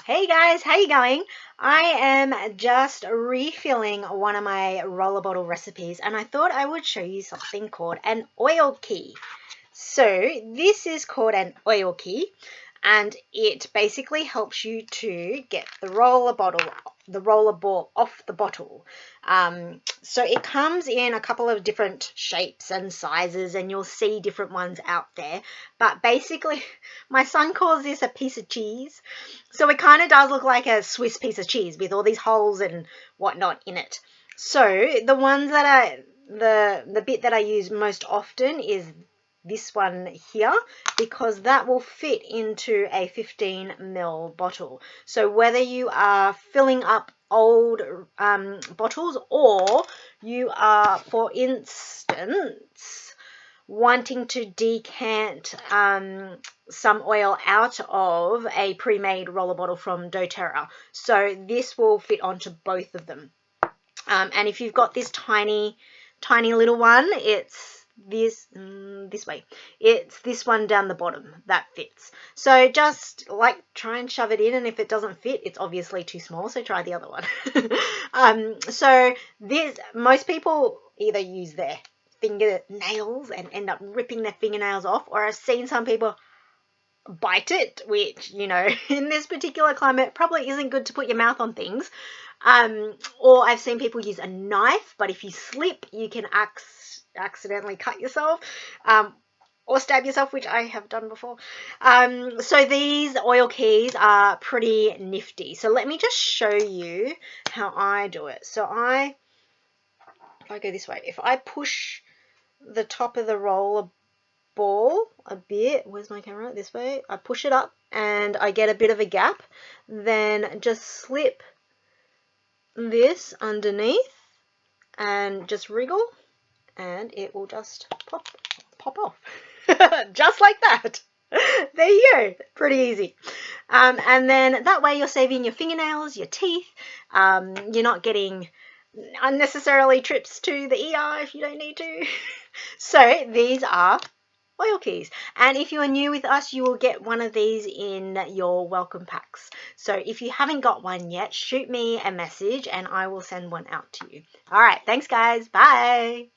Hey guys, how you going? I am just refilling one of my roller bottle recipes and I thought I would show you something called an oil key. So this is called an oil key and it basically helps you to get the roller ball off the bottle. So it comes in a couple of different shapes and sizes and you'll see different ones out there. But basically, my son calls this a piece of cheese. So it kind of does look like a Swiss piece of cheese with all these holes and whatnot in it. So the ones that the bit that I use most often is this one here because that will fit into a 15 ml bottle. So whether you are filling up old bottles or you are, for instance, wanting to decant some oil out of a pre-made roller bottle from doTERRA. So this will fit onto both of them. And if you've got this tiny little one, it's this way. It's this one down the bottom that fits. So just like try and shove it in, and if it doesn't fit, it's obviously too small, so try the other one. So this, most people either use their fingernails and end up ripping their fingernails off, or I've seen some people bite it, which, you know, in this particular climate probably isn't good to put your mouth on things. Or I've seen people use a knife, but if you slip, you can accidentally cut yourself, or stab yourself, which I have done before. So these oil keys are pretty nifty. So let me just show you how I do it. So if I go this way, if I push the top of the roller ball a bit, where's my camera? This way. I push it up and I get a bit of a gap, then just slip this underneath and just wriggle and it will just pop off. Just like that. There you go. Pretty easy. And then that way you're saving your fingernails, your teeth. You're not getting unnecessarily trips to the ER if you don't need to. So these are oil keys, and if you are new with us, you will get one of these in your welcome packs. So if you haven't got one yet, shoot me a message and I will send one out to you. All right, thanks guys, bye.